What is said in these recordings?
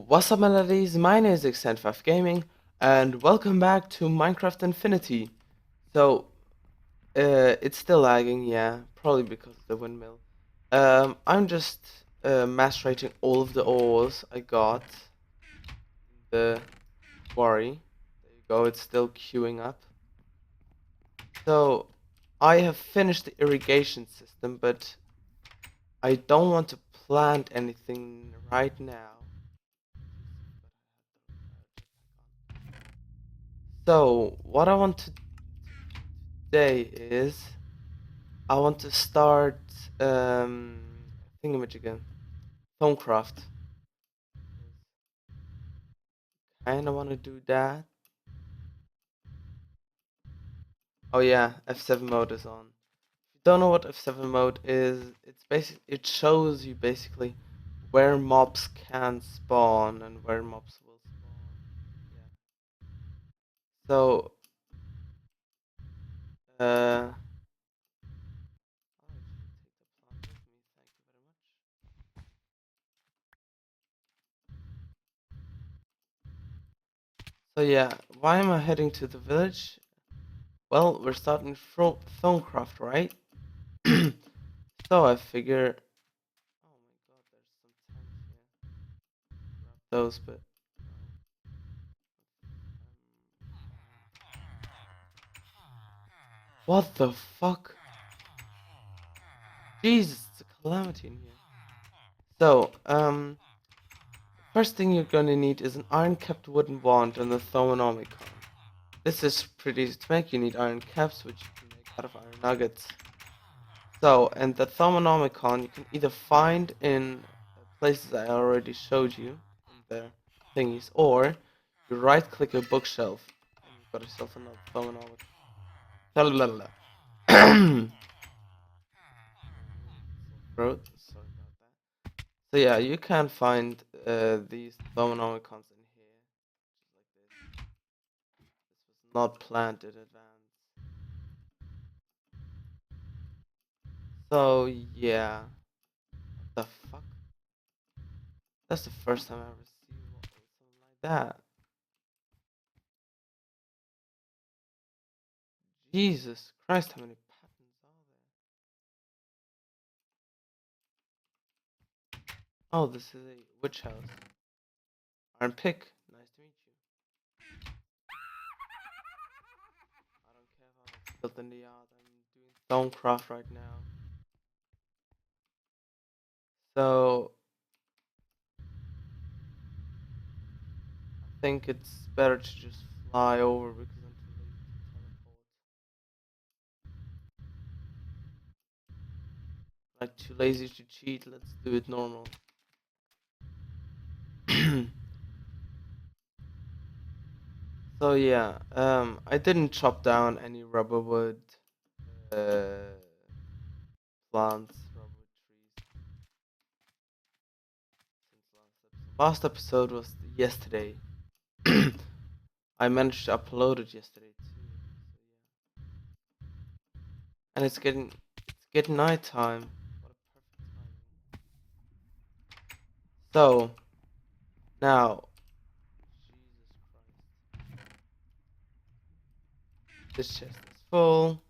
What's up, melodies? My name is Xen5 Gaming, and welcome back to Minecraft Infinity. So, it's still lagging, yeah, probably because of the windmill. I'm just macerating all of the ores I got in the quarry. There you go, it's still queuing up. So, I have finished the irrigation system, but I don't want to plant anything right now. So, what I want to today is I want to start thingamajigga, Thaumcraft. Kinda wanna do that. Oh yeah, F7 mode is on. If you don't know what F7 mode is, it shows you basically where mobs can spawn and where mobs will spawn. Yeah. So uh so yeah, why am I heading to the village? Well, we're starting from Thaumcraft, right? So I figure, oh my god, there's some tents here. Grab those, but what the fuck? Jesus, it's a calamity in here. So, first thing you're gonna need is an iron-capped wooden wand and a Thaumanomicon. This is pretty easy to make. You need iron caps, which you can make out of iron nuggets. So, and the Thaumanomicon you can either find in places I already showed you in the thingies, or you right-click a bookshelf and you've got yourself another Thaumanomicon. Bro, sorry about that. So yeah, you can find these Thaumanomicons in here, just like this. This was not planned in advance. So yeah, what the fuck? That's the first time I ever see something like that. Jesus Christ, how many patterns are there? Oh, this is a witch house. Iron pick. Nice to meet you. I don't care if I'm built in the yard. I'm doing Thaumcraft right now. So I think it's better to just fly over because I'm too lazy to teleport. Like too lazy to cheat. Let's do it normal. So yeah, I didn't chop down any rubber wood plants, rubber trees since last episode. Last episode was yesterday. I managed to upload it yesterday too. So yeah, and it's getting night time. What a perfect timing. So now, Jesus Christ, this chest is full.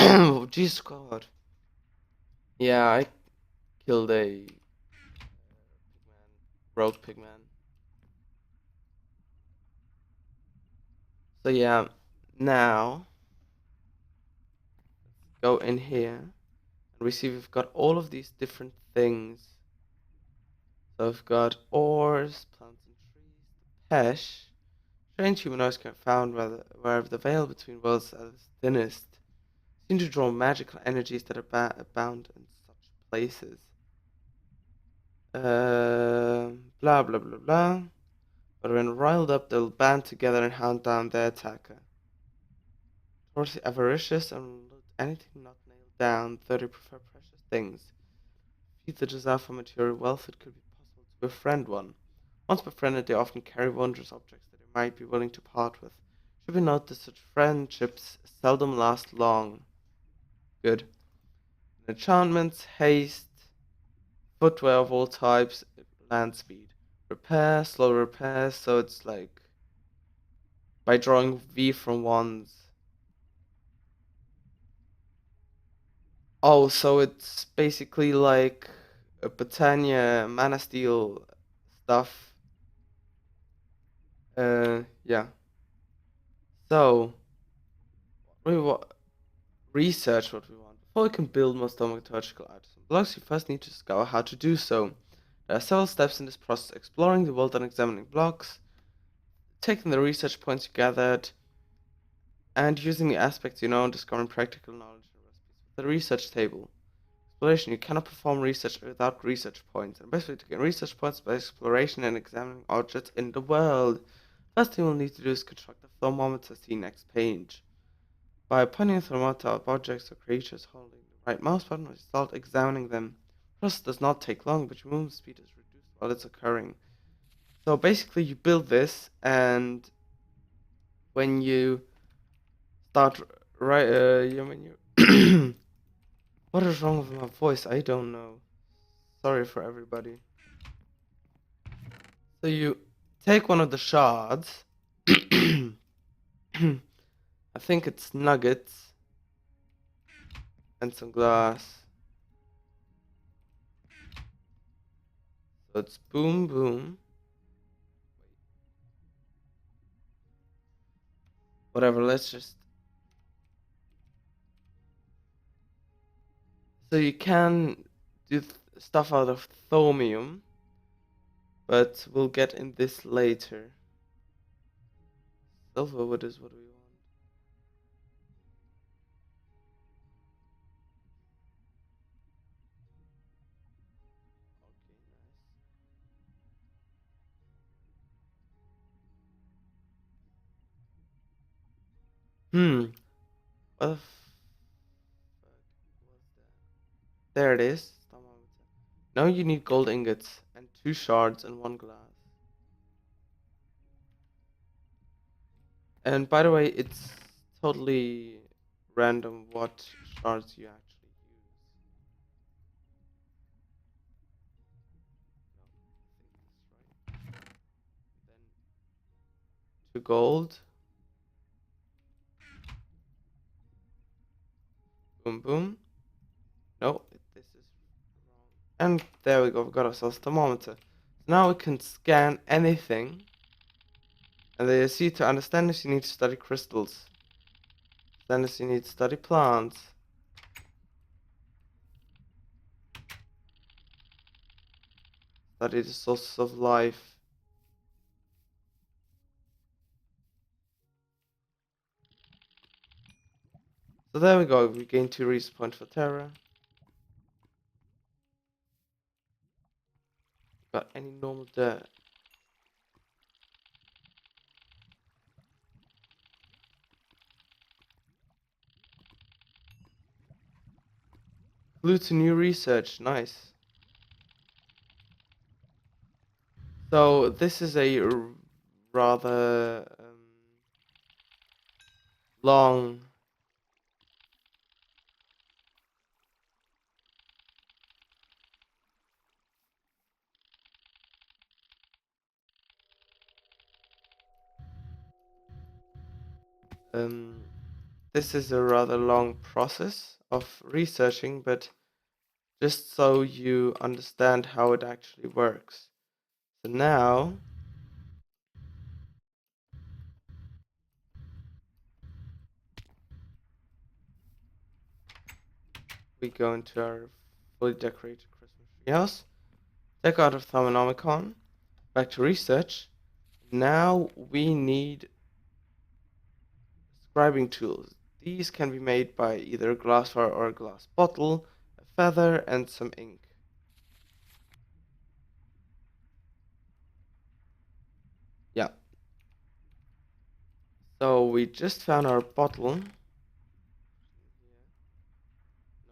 Oh, Jesus God. Yeah, I killed a pigman, rogue pigman. So yeah, now let's go in here and we see we've got all of these different things. So we've got ores, plants and trees, pesh. Strange humanoids can be found wherever the veil between worlds is thinnest. Seem to draw magical energies that abound in such places. Blah blah blah blah. But when riled up, they'll band together and hunt down their attacker. Towards the avaricious and loot anything not nailed down, though they prefer precious things. Feed the desire for material wealth, it could be possible to befriend one. Once befriended, they often carry wondrous objects that they might be willing to part with. Should we note that such friendships seldom last long? Good. Enchantments, haste, footwear of all types, land speed. Repair, slow repair, so it's like by drawing V from wands. Oh, so it's basically like a Botania, Mana Steel stuff. Yeah. So, we research what we want. Before we can build most thaumaturgical items and blocks, you first need to discover how to do so. There are several steps in this process: exploring the world and examining blocks, taking the research points you gathered, and using the aspects you know and discovering practical knowledge and recipes. With the research table. Exploration. You cannot perform research without research points, and best way to gain research points by exploration and examining objects in the world. First thing we'll need to do is construct a thermometer, see next page. By pointing a thermometer at objects or creatures holding the right mouse button, we start examining them. The process does not take long, but your movement speed is reduced while it's occurring. So basically you build this, and when you start when you what is wrong with my voice? I don't know. Sorry for everybody. So you take one of the shards. I think it's nuggets and some glass. So it's boom boom. Whatever, let's just. So you can do stuff out of thaumium, but we'll get in this later. Silverwood is what we want. Okay, nice. What the fuck was that? There it is. Thermometer. Now you need gold ingots and 2 shards and 1 glass. And by the way, it's totally random what shards you actually use. No, I think that's right. Then 2 gold. Boom boom. No, this is wrong. And there we go, we got ourselves a thermometer. Now we can scan anything. And they see to understand this you need to study crystals. Then this you need to study plants. Study the sources of life. So there we go, we gain 2 research points for Terra. Got any normal dirt. Clue to new research, nice. So this is a rather long this is a rather long process of researching, but just so you understand how it actually works. So now we go into our fully decorated Christmas treehouse, take out our Thermonomicon, back to research. Now we need scribing tools. These can be made by either a glassware or a glass bottle, a feather, and some ink. Yeah. So we just found our bottle.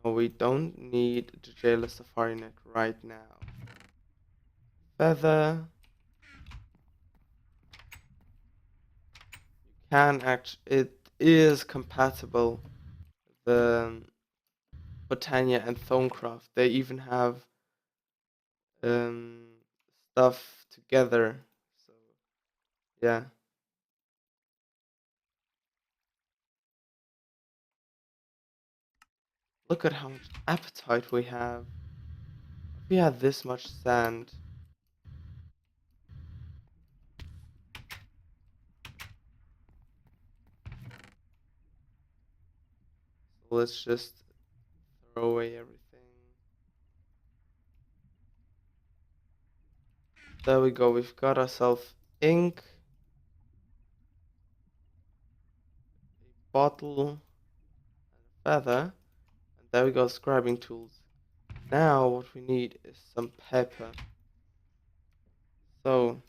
No, we don't need to jail a safari net right now. Feather. It is compatible. The Botania and Thaumcraft. They even have um, stuff together. So yeah. Look at how much appetite we have. If we had this much sand. So let's just throw away everything. There we go, we've got ourselves ink, a bottle, and a feather. And there we go, scribing tools. Now what we need is some paper. So,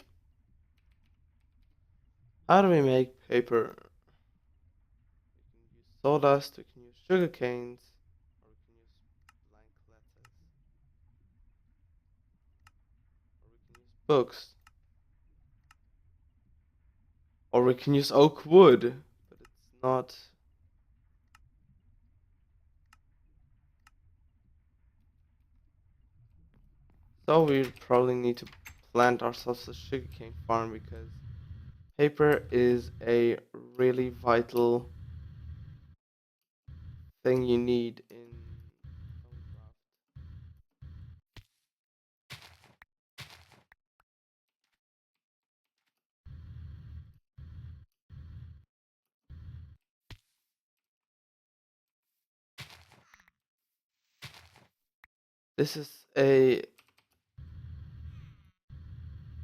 how do we make paper? We can use sawdust, we can use sugar canes, or we can use blank letters, or we can use books, or we can use oak wood, but it's not. So we probably need to plant ourselves a sugarcane farm because paper is a really vital thing you need in Thaumcraft. This is a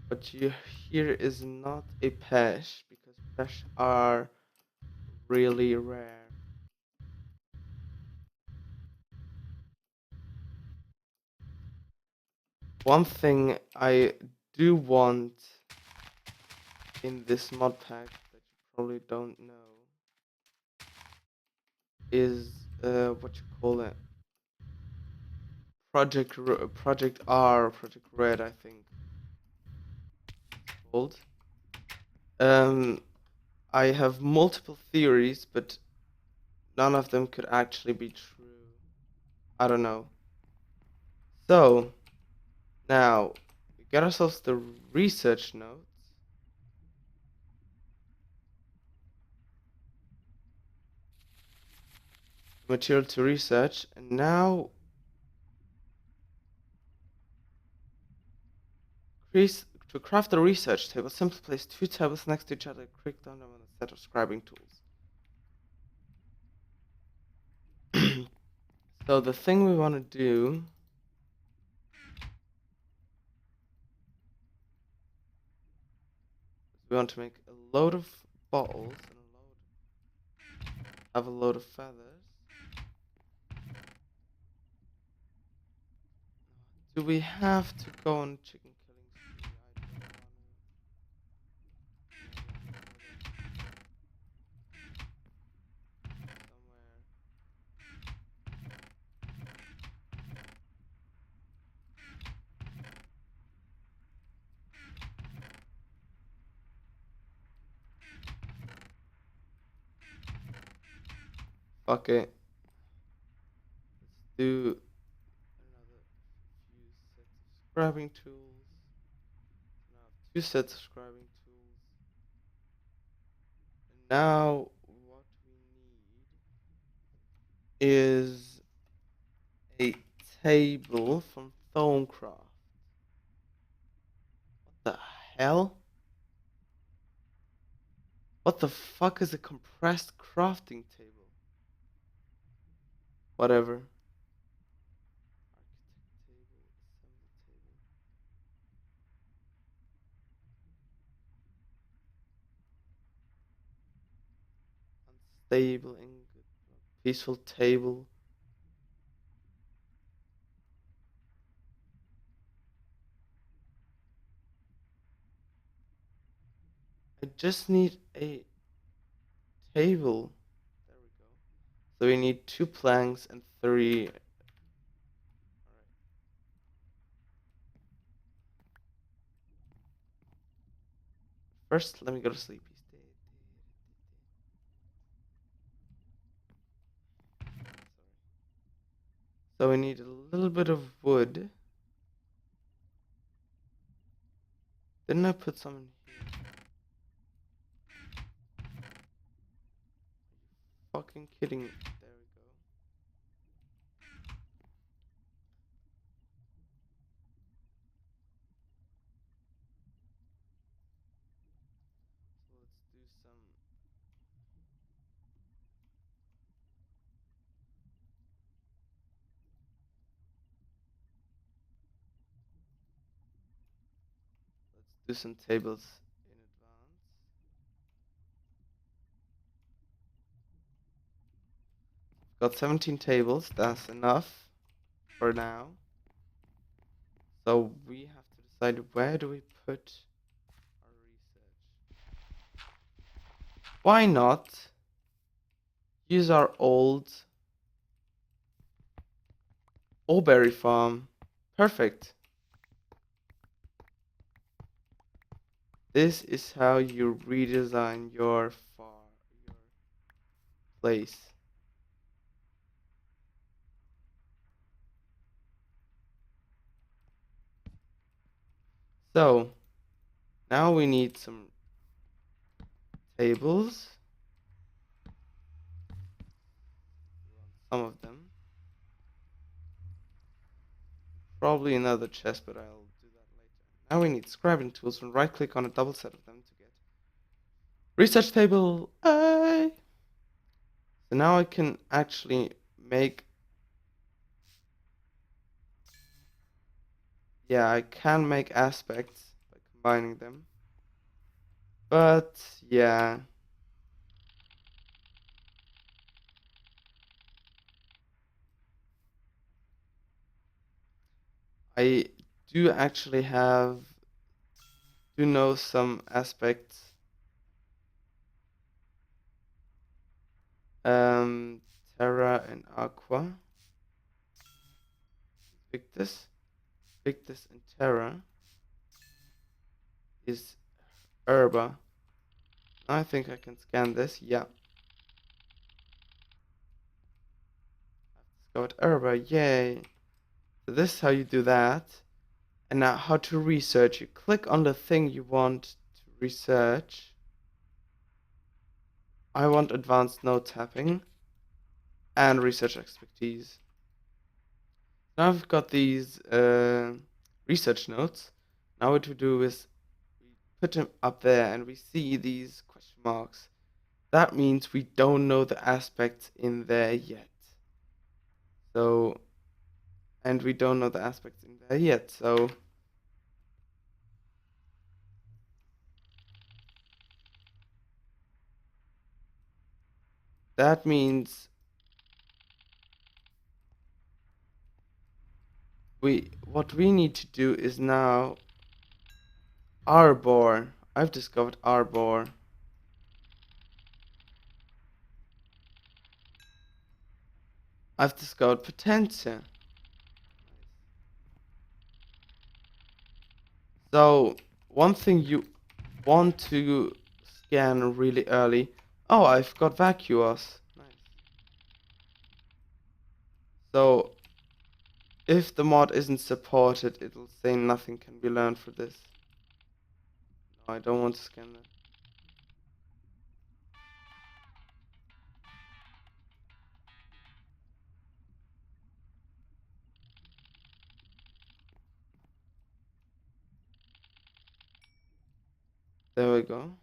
what you hear is not a pesh because pesh are really rare. One thing I do want in this mod pack that you probably don't know is what you call it, Project R, Project Red, I think it's called. I have multiple theories, but none of them could actually be true. I don't know. So now we get ourselves the research notes. Material to research, and now to craft a research table, simply place two tables next to each other, click on them on a set of scribing tools. So the thing we want to do is we want to make a load of bottles and have a load of feathers. Do we have to go on chicken killing spree? I don't want to. Somewhere. Fuck it. Let's do another few sets of scribing tools. Now I have two sets of scribing tools. And now what we need is a table from Thaumcraft. What the hell? What the fuck is a compressed crafting table? Whatever. Architect table, assembly table, unstable ingot, peaceful table. I just need a table. There we go. So we need 2 planks and 3. Alright. First, let me go to sleep. Sorry. So we need a little bit of wood. Didn't I put some in here? Fucking kidding me. There we go. So let's do some. Let's do some tables in advance. Got 17 tables. That's enough for now. So we have to decide where do we put our research. Why not use our old Oberry farm? Perfect. This is how you redesign your place. So now we need some tables. Some of them. Probably another chest, but I'll do that later. Now we need scribing tools and right click on a double set of them to get research table A. So now I can actually make. Yeah, I can make aspects by combining them. But yeah. I do actually know some aspects. Terra and Aqua. Victus and Terra is Herba. I think I can scan this. Yeah. I've discovered Herba. Yay. So this is how you do that. And now how to research. You click on the thing you want to research. I want advanced node tapping and research expertise. Now I've got these research nodes. Now what we do is we put them up there and we see these question marks. That means we don't know the aspects in there yet. So, and we don't know the aspects in there yet. So, that means what we need to do is now arbor. I've discovered arbor. I've discovered potentia. So one thing you want to scan really early. Oh, I've got vacuos. Nice. So if the mod isn't supported, it'll say nothing can be learned for this. No, I don't want to scan that. There we go.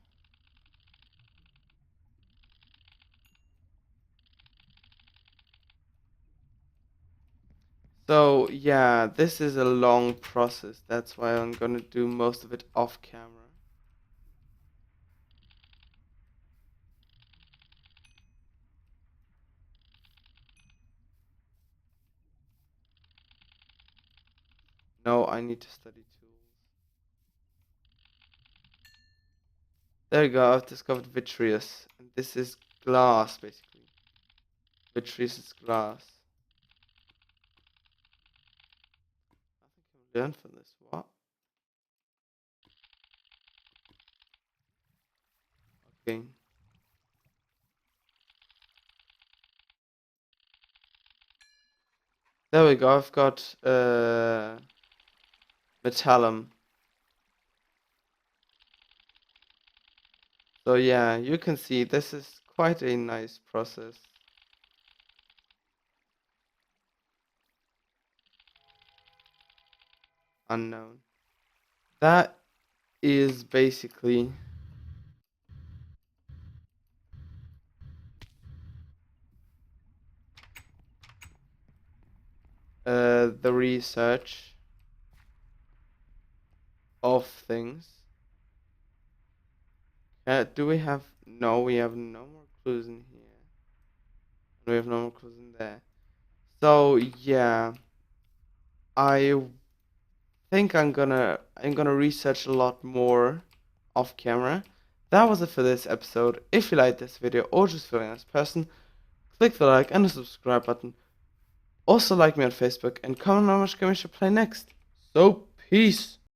So yeah, this is a long process. That's why I'm gonna do most of it off camera. No, I need to study tools. There you go, I've discovered vitreous. And this is glass, basically. Vitreous is glass. I think I've learned from this. What? Okay. There we go. I've got metallum. So yeah, you can see this is quite a nice process. Unknown. That is basically the research of things. Do we have... No, we have no more clues in here. We have no more clues in there. So yeah, I think I'm gonna research a lot more off camera. That was it for this episode. If you liked this video or just feeling a nice person, click the like and the subscribe button. Also like me on Facebook and comment on which game I should play next. So peace.